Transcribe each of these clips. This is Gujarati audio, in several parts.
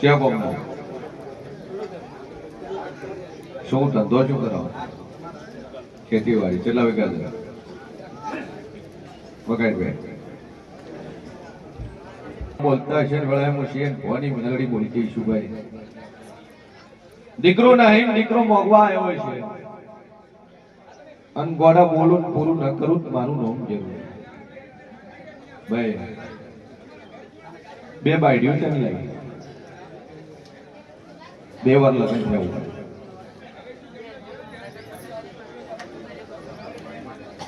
ક્યાં બોમનો શું ધંધો શું કરો? ખેતીવાડી કેટલા વીઘા છે? વગાડભાઈ બોલતા છે વળાય મુશીન ભવાની મેલડી બોલતી ઈશુભાઈ દીકરો નહીં દીકરો મોગવા આવ્યો છે અન ગોડા બોલું પૂરું ન કરું મારું નામ જરૂર ભાઈ બે બાયડીઓ છે ને લાગી બે વાર લગ્ન થયું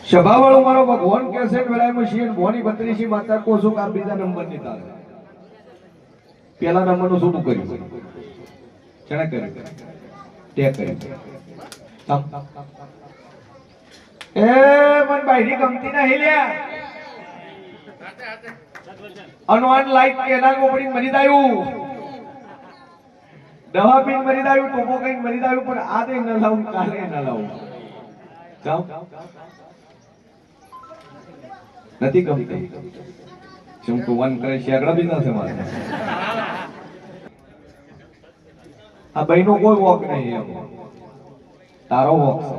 સભા વાળો મારો ભગવાન કે છે વેળાય મશીન ભોની 32 માતા કોસો કા બીજા નંબર ની તારે પેલા નંબર નું શું કર્યું ચણા કર્યું તે કર્યું એ મન બાયડી ગમતી નહીં લ્યા અનવાન લાઈટ કેનાલ મોપડી મરી દાયું દવા પીન મરી દાયું ટોપો કઈ મરી દાયું પણ આ દે ન લાવું કાલે ન લાવું જાવ નથી ગમતી શું તું વન કરે શેગડા બી નથી મારે આ બહેનો કોઈ વોક નહીં એમ તારો વોક છે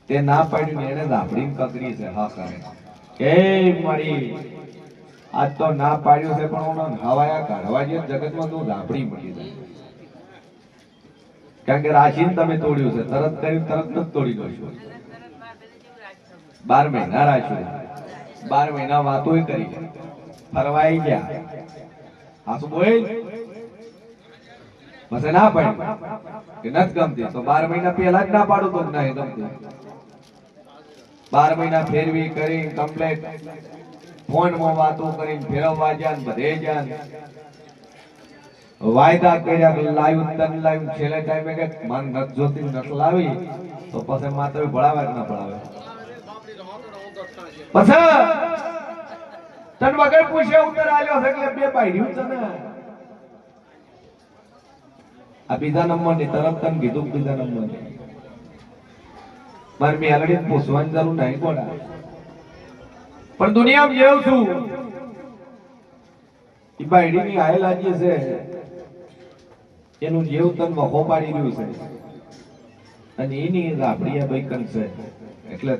તે ના પાડ્યું ને એને ધાબડી કકરી છે હા કરે એ મારી આજ તો ના પાડ્યું છે પણ હું હવાયા કાઢવા જે જગતમાં તું ધાબડી મળી જાય કારણ કે રાશિને તમે તોડ્યું છે તરત કર્યું તરત જ તોડી દો છો 12 મહિના રાખ્યું 12 મહિના વાતો કરી ફરવાઈ ગયા આ શું બોલ પછી ના પાડી કે નથી ગમતી તો 12 મહિના પહેલા જ ના પાડું તો નહીં ગમતી 12 મહિના ફેરવી કરી કમ્પ્લેટ ફોન માં વાતો કરી ફેરવવા જાન બધે જાન વાયદા કર્યા લાઈવ તન લાઈવ છેલ્લે ટાઈમે કે મન નત જોતી નત લાવી તો પછી માત્ર ભળાવે કે ના ભળાવે પછી તન વગર પૂછે ઉત્તર આલ્યો છે એટલે બે પાડ્યું છે ને આ બીજા નંબર ની તરફ તન કીધું બીજા નંબર ની મારે મેલડી પૂછવાની જરૂર નહીં કોડા પણ દુનિયામાં જેવું છું ઈ બાયડી ની આયલાજી છે એનું જેવું તન વખો પાડી રહ્યું છે અને એની રાબડી બૈકન છે એટલે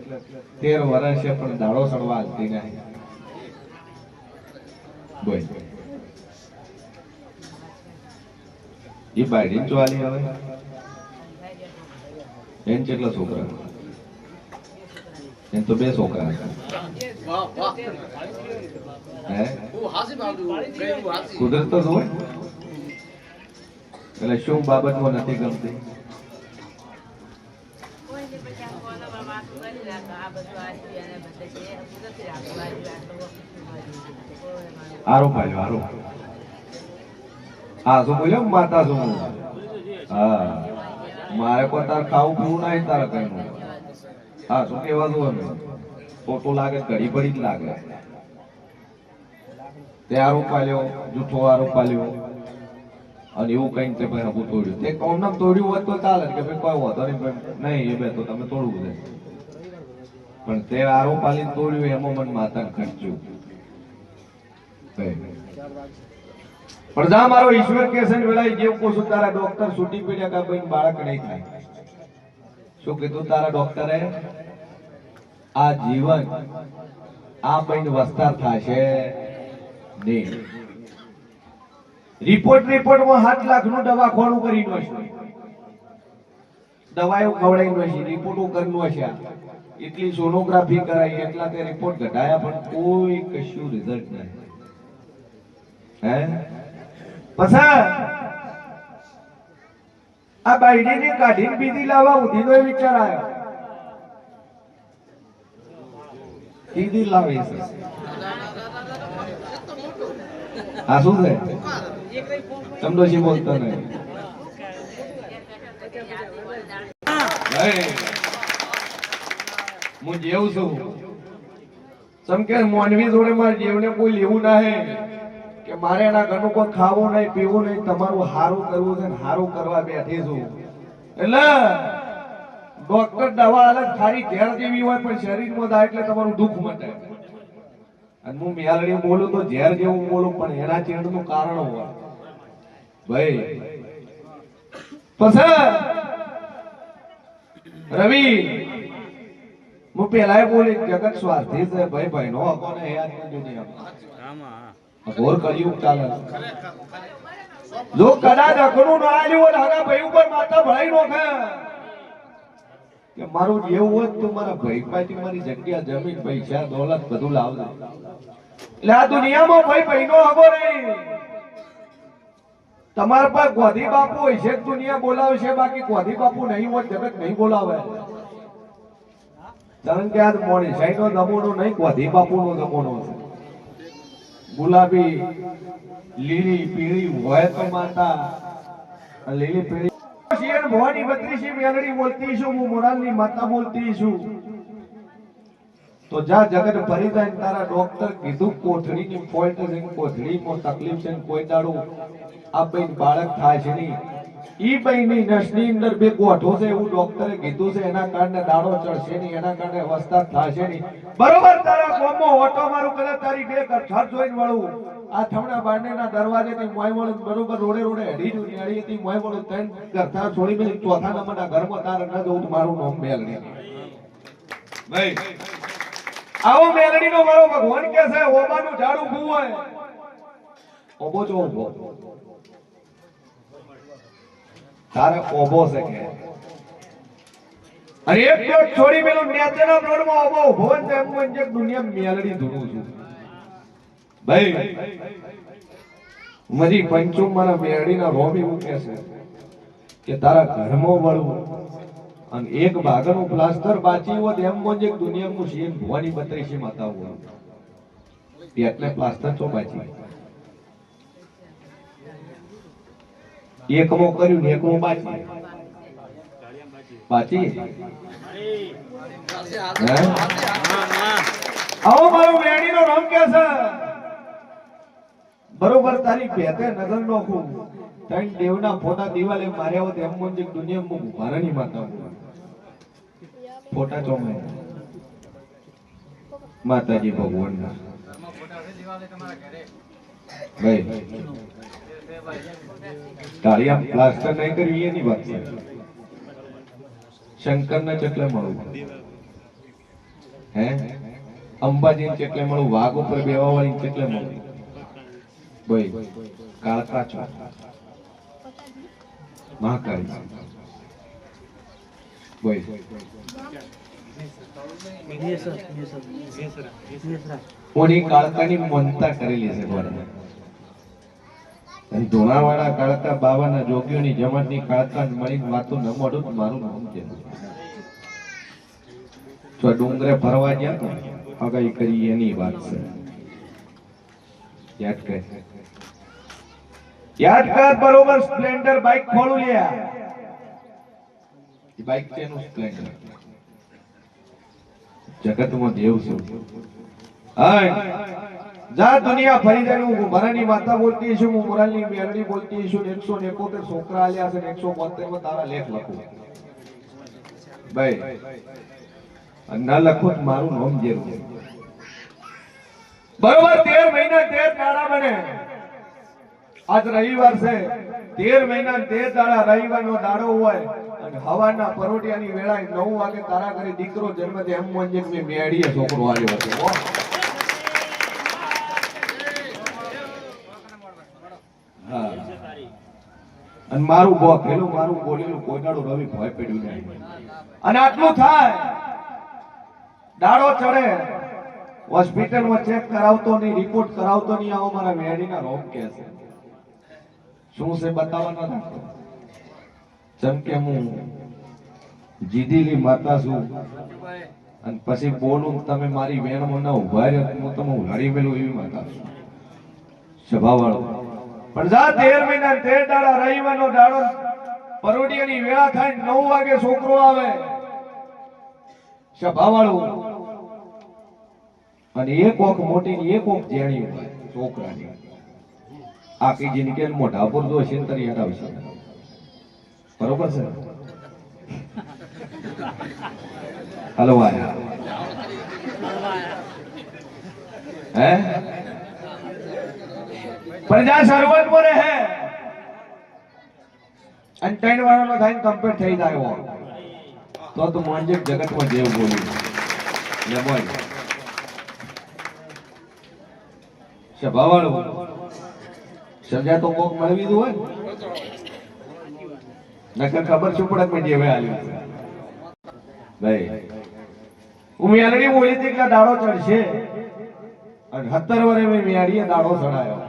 13 વર્ષે પણ દાડો સડવા હાલતી નહીં બોલ ઈ બાયડી ચોલી હવે એન કેટલા છોકરા એન તો 2 છોકરા હે કુદરત તો હોય એટલે શું બાબતમાં નથી ગમતી આરો પાલ્યો આરો હા શું બોલ્યો માતા શું હા મારે કોઈ તાર ખાવું પીવું નહીં તારે કઈ હા શું કેવા દો અમે ફોટો લાગે ઘડી પડી જ લાગે તે આરો પાલ્યો જૂઠો આરો પાલ્યો અને એવું કઈ તે ભાઈ હબું તોડ્યું તે કોમ નામ તોડ્યું હોત તો ચાલે કે ભાઈ કોઈ વાંધો નહીં એ બે તો તમે તોડવું છે પણ તે આરો પાલીને તોડ્યું એમાં મન માતા ખર્ચ્યું પણ જા મારો ઈશ્વર કે છે વેળાએ જે કોસો તારા ડોક્ટર છૂટી પડ્યા કા ભાઈ બાળક નહીં થાય શું કીધું તારા ડોક્ટરે આ જીવન આ ભાઈ વસ્તાર થશે નહીં રિપોર્ટમાં 7 લાખ નું દવાખાનું કરી નો છે દવાઓ ખવડાવી નો છે રિપોર્ટો કરનો છે એટલી સોનોગ્રાફી કરાઈ એટલા તે રિપોર્ટ ઘટાયા પણ કોઈ કશું રિઝલ્ટ નહીં હે પછી આ બાયડીને કાઢીને બીજી લાવવા ઉધીનો વિચાર આવ્યો બીજી લાવી છે આ શું છે સમજો બોલતો નહીં હું જેવું છું સમકે મોનવી જોડે મારે જેવને કોઈ લેવું ના હે કે મારે એના ઘરનું કોઈ ખાવું નહીં પીવું નહીં તમારું હારું કરવું છે ને હારું કરવા બેઠી છું એટલે ડોક્ટર દવા અલગ ખાલી ઘેર જેવી હોય પણ શરીરમાં થાય એટલે તમારું દુઃખ મટે અને હું મેલડી બોલું તો ઝેર જેવું બોલું પણ એના ચેડનું કારણ હોય ભાઈ પછી રવિ હું પેલા બોલી જગત સ્વાર્થી છે ભાઈ ભાઈ નો કોને યાદ ન દુનિયામાં ઘોર કળિયુગ ચાલે જો કદાચ અઘરું ન આલ્યું હોય હગા ભાઈ ઉપર માતા ભળાઈ નો કે મારું જેવું હોય તો મારા ભાઈ પાછી મારી જગ્યા જમીન પૈસા દોલત બધું લાવજે એટલે આ દુનિયામાં ભાઈ ભાઈ નો હગો નહીં તમારા પાસે ગોધી બાપુ હોય છે દુનિયા બોલાવે છે બાકી ગોધી બાપુ નહીં હોય જગત નહીં બોલાવે કારણ કે આ મોણી સાઈ નો જમોનો નહીં ગોધી બાપુ નો જમોનો છે ગુલાબી લીલી પીળી હોય તો માતા લીલી પીળી શિયર ભવાની બત્રીસી મેલડી બોલતી છું હું મોરાલની માતા બોલતી છું તો જા જગત ભરી જાય તારા ડોક્ટર કીધું કોથળીની ફોલ્ટ છે કોથળીમાં તકલીફ છે કોઈ દાડો આ બેન બાળક થાય છે નહીં ઈ બેની નસની અંદર બે ગોઠો છે એવું ડોક્ટરે કીધું છે એના કારણે દાડો ચડશે નહીં એના કારણે અવસ્થા થશે નહીં બરોબર તારા કોમો ઓટો મારું કરે તારી બે ઘર જોઈને વળું આ થમણા બારણેના દરવાજેથી મોય વળું બરોબર રોડે રોડે હેડી જુની હેડીથી મોય વળું ત્રણ ઘરથા છોડી મેલી ચોથા નંબરના ઘરમાં તારે ન જવું મારું નામ મેલડી ભાઈ આવો મેલડીનો મારો ભગવાન કે છે ઓબાનું ઝાડ ઊભું હોય ઓબો જો ઊભો તારે ઓબો છે કે અરે એક પ્લેટ છોડી મેલું નેચેના બ્લોડમાં ઓબો ઊભો ને તેમ મને દુનિયા મેલડી ધૂણું છું ભાઈ મરી પંચુમ મારા મેલડીના રોમી મૂકે છે કે તારા ઘરમાં વળવું અને એક ભાગનું પ્લાસ્ટર બાચી હોત એમ મોજે દુનિયામાં સીએમ ભવાની 32 માતા હોય એટલે પ્લાસ્ટર તો બાચી એકમો કર્યું ને એકમો બાચી બાચી આવો મારો મેડીનો નામ કે છે બરોબર તારી ભેતે નજર નોખું ત્રણ દેવના ફોટા દિવાલે માર્યા હોત એમ મોજે દુનિયામાં ભારણી માતા ફોટા ચોમે માતાજી ભગવાન ભાઈ તાળિયા પ્લાસ્ટર નહીં કર્યું એની વાત છે શંકરના ચકલે મળું હે અંબાજી ચકલે મળું વાઘ ઉપર બેવા વાળી ચકલે મળું ભાઈ કાળકા છો મહાકાળી ભાઈ ઓની કાળકાની મનતા કરેલી છે બોલે અને ધોણાવાળા કાળકા બાવાના જોગીઓની જમાતની કાળકા મળીને વાતો ન મોઢું મારું નામ છે તો ડુંગરે ફરવા ગયા તો અગાઈ કરી એની વાત છે યાદ કર બરોબર સ્પ્લેન્ડર બાઇક ખોલું લ્યા એ બાઇક છે નું સ્પ્લેન્ડર જગતમાં દેવ છું જા દુનિયા ફરી જાય હું ભરાની માતા બોલતી છું હું મોરાલની મેરડી બોલતી છું 171 છોકરા આલ્યા છે 172 માં તારા લેખ લખું ભાઈ ન લખું મારું નામ જેવું બરોબર 13 મહિના 13 દાડા બને આજ રવિવાર છે 13 મહિના 13 દાડા રવિવારનો દાડો હોય અને હવાના પરોટિયાની વેળાએ 9 વાગે તારા ઘરે દીકરો જન્મ થયો એમ મોંજે મે મેડીએ છોકરો આવ્યો હતો હા અને મારું બોકેલું મારું બોલેલું કોઈનાડું રવિ ભય પડ્યું નહીં અને આટલું થાય દાડો ચડે હોસ્પિટલમાં ચેક કરાવતો નહીં રિપોર્ટ કરાવતો નહીં આવો મારા મેડીના રોગ કે છે શું છે બતાવવા ન જેમ કે હું જીદીલી માતા છું અને પછી બોલું તમે મારી વેણમાં ન ઉભા રહ્યો હું તમે લડી મેલું એવી માતા છું સ્વભાવવાળો પણ જા 13 મહિના 13 દાડા રવિવારનો દાડો પરોડિયાની વેળા થાય 9 વાગે છોકરો આવે સ્વભાવવાળો અને એક ઓખ મોટી ની એક ઓખ જેણી છોકરાની આખી જિંદગી મોઢા પર જો શેતરી હટાવશે બરોબર છે હલવાયા હે પ્રજા શરૂઆત પર હે અને 3 વાળાનો થાય કમ્પ્લીટ થઈ જાય તો મોંજે જગતમાં જેવ બોલી લે બોલ સભાવાળો સજા તો કોક મળવી દો હોય નકર ખબર શું પડે કે જેવે આલ્યું ભાઈ હું મેલડી બોલી હતી કે દાડો ચડશે અને 17 વર્ષે મેં મેળીએ દાડો ચડાયો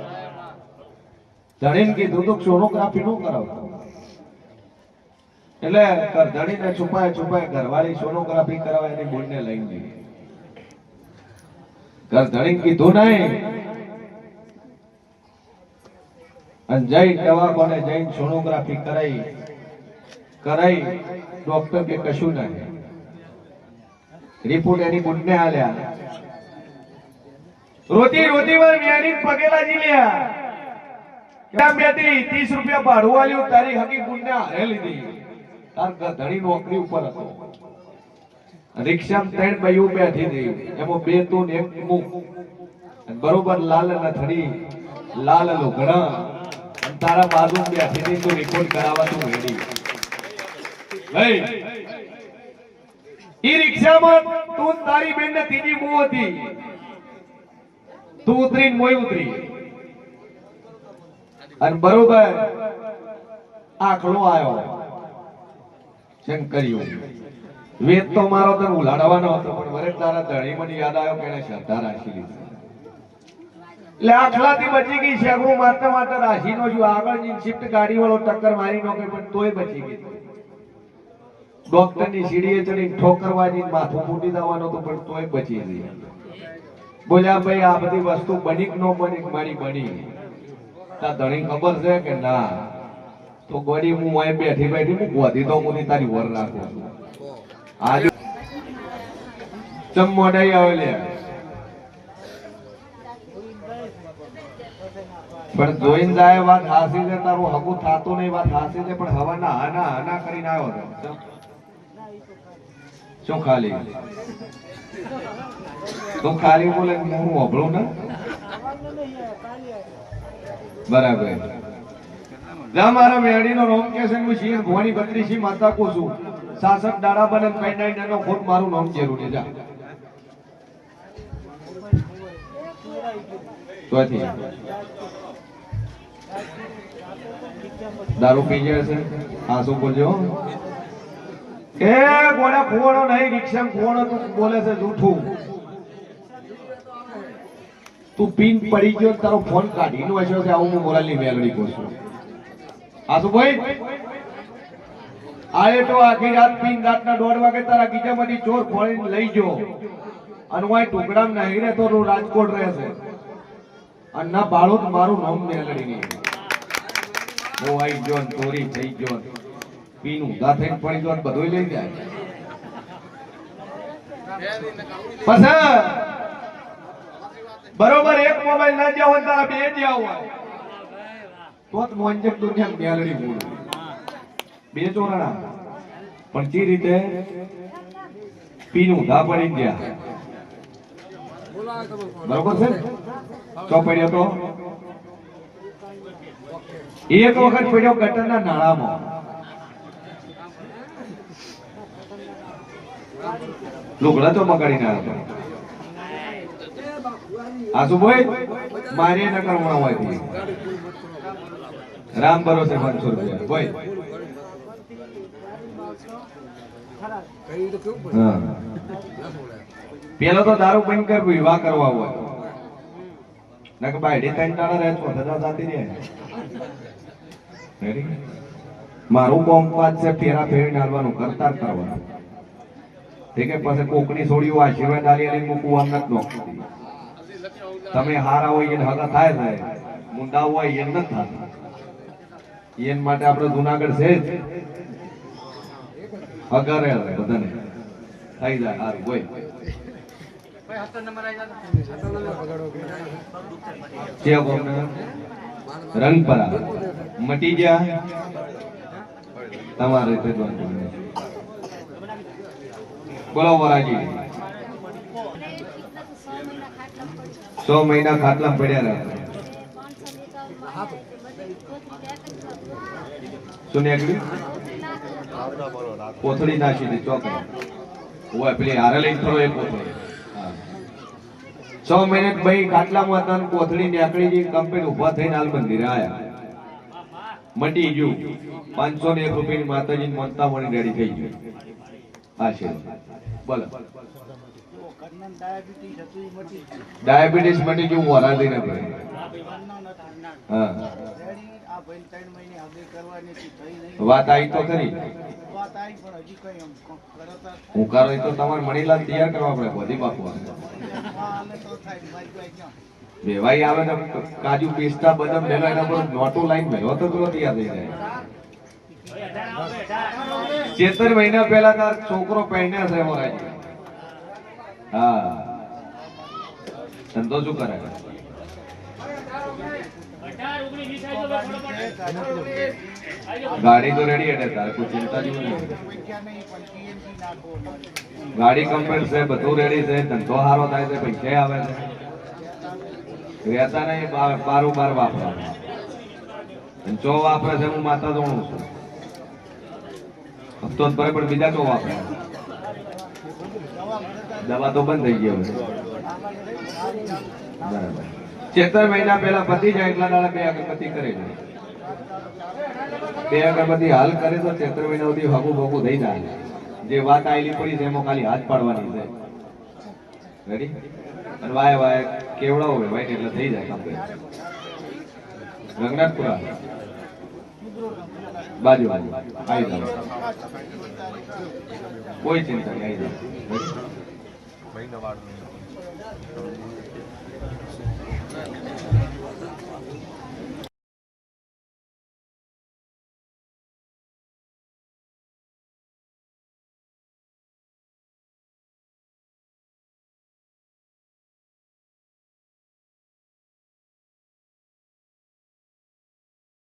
ધણીને કીધું તો સોનોગ્રાફી નું કરાવતો એટલે ધણીને છુપાય ઘરવાળી સોનોગ્રાફી કરાવે એની બોલને લઈને ગઈ ધણીને કીધું નહીં અને જઈ દવાખાને જઈને સોનોગ્રાફી કરાઈ ડોક્ટર કે કશું નહીં રિપોર્ટ એની બોલને આલ્યા રોતી વાર મેણી પગે લાગી લ્યા કેમ બેટી 30 રૂપિયા ભાડું આલ્યું તારી હકી ગુણને હારે લીધી તાર ધણી નોકરી ઉપર હતો રિક્ષામાં 3 બાઈઓ બેઠી હતી એમાં 2 તું ને 1 મુક બરોબર લાલ નથડી લાલ લુગડા તારા બાજુ બેઠી હતી તો રિપોર્ટ કરાવવા તું રેડી ભાઈ ઈ રિક્ષામાં તું તારી બેન ને ત્રીજી મો હતી તું ઉતરી મોય ઉતરી અને બરોબર આખલો આયો શંકરિયો વેદ તો મારો તને ઉલાડવાનો હતો પણ વરે તારા ધણી મને યાદ આવ્યો કે એને શ્રદ્ધા રાખી લીધી એટલે આખલાથી બચી ગઈ શેગડું મારતા રાશિનો જો આગળ ની શિફ્ટ ગાડી વાળો ટક્કર મારી નો પણ તોય બચી ગઈ ડોક્ટર ની સીડીએ ચડી ઠોકરવાની માથું ફૂટી દેવાનો તો પણ તોય બચી ગઈ બોલ્યા ભાઈ આ બધી વસ્તુ બની કે નો બની મારી બની તા ધણી ખબર છે કે ના તો ગોડી હું અહીં બેઠી હું ગોધી તો હું તારી વર રાખું છું આજ ચમ મોઢાઈ આવે લે પણ જોઈને જાય વાત હાસી છે તારું હગું થાતું નહીં વાત હાસી છે પણ હવાના હાના કરીને આવ્યો હતો શું ખાલી તું ખાલી બોલે હું હોભળું ને બરાબર મારા મેળીનો રોમ કે છે હું સિંહ ભવાની 32 માતા કો છું શાસક દાડા બને કઈ નો ખોટ મારું નામ જરૂર છે જા તોથી દારૂ પી જાય છે હા શું બોલજો એ ગોડા ખોવાનો નહીં રિક્ષા ખોવાનો તું બોલે છે જૂઠું તું પીન પડી ગયો તારો ફોન કાઢીનો હશે છે આવું હું મોરાલની મેલડી કહું છું આસુ ભાઈ આએ તો આખી રાત પીન રાતના 1:30 વાગે તારા ગીજામાંથી ચોર ફોડીને લઈ ગયો અને હું ટુકડામાં નહીં રહેતો રાજકોટ રહે છે અને ના બાળો મારું નામ મેલડી નહીં હું આઈ ગયો ચોરી થઈ ગયો પીન ઊંધા થઈને પડી ગયો બધું લઈ જાય પછી બરોબર એક મોબાઈલ ના જાવ તારા બે જાવ તો જ મોંજક દુનિયા મેલડી બોલ બે ચોરાણા પણ જે રીતે પીન ઊંધા પડી ગયા બરોબર છે ચો પડ્યો તો એક વખત પડ્યો ગટરના નાળામાં લુગડા તો મગાડી ના હતો આસુ ભાઈ મારે ન કરવાના હોય રામ ભરોસે 500 રૂપિયા ભાઈ પેલો તો દારૂ બંધ કર વિવાહ કરવા હોય નકે બાયડી 3 દાડા રહે છો ધજા જાતી રહે મારું કોમ પાસ છે ફેરા ફેરી નાલવાનું કરતા કરવાનું ઠીક છે પછી કોકની છોડીઓ આશીર્વાદ આલી આલી મૂકવું આમ નથી નોખતી તમે હારા હોય એને હગા થાય છે મુંડા હોય એને નથી થતા એન માટે આપણે જુનાગઢ છે જ અગરે બધાને થઈ જાય હારું હોય રંગપરા મટી ગયા તમારે બોલો વરાજી 100 મહિના ખાટલા પડ્યા રહ્યા 100 શું નીકળ્યું? કોથળી નાખી દી ચોકડી. ઓય પેલી હારે લઈને ફરો એ કોથળી. 6 મિનિટ ભાઈ ખાટલામાં હતા ને કોથળી નીકળી ગઈ. કંપની ઊભા થઈને હાલ મંદિરે આયા. મટી ગયું. 501 રૂપિયાની માતાજીની મનતા મણી રેડી થઈ ગયું. આશીર્વાદ બોલો. ડાયાબિટીસ મટી ગયું. વરાદી ને ભાઈ હા વાત આવી તો ખરી. હું કરો તો તમારે મણીલાલ તૈયાર કરવા પડે. બધી બાપુ વેવાઈ આવે ને કાજુ પિસ્તા બદામ લેવા એના પર નોટો લાઈન મેળવો તો પેલો તૈયાર થઈ જાય. 17 મહિના પહેલા તાર છોકરો પહેણ્યા છે મોરાજી. હા ધંધો શું કરે? ગાડી તો રેડી એટલે તારે કોઈ ચિંતા જેવું નહીં. ગાડી કમ્પ્લીટ છે, બધું રેડી છે, ધંધો સારો થાય છે, પૈસા આવે છે. રહેતા નહીં બારોબાર વાપરવાનું. ચો વાપરે છે હું માતા દોણું છું. હપ્તો ભરે પણ બીજા ચો વાપરે. દવા તો બંધ થઈ ગઈ હવે. બરાબર. 17 મહિના પહેલા પતિ જાય એટલા દાડા 2 અગરબત્તી કરે છે. 2 અગરબત્તી હાલ કરે તો 17 મહિના સુધી હગું ભગું થઈ જાય. જે વાત આવેલી પડી છે એમાં ખાલી હાથ પાડવાની છે. રેડી? અને વાય વાય કેવડા હોય વાય એટલે થઈ જાય કામ. રંગનાથપુરા બાજુ બાજુ આવી જાવ. કોઈ ચિંતા નહીં, આવી જાવ.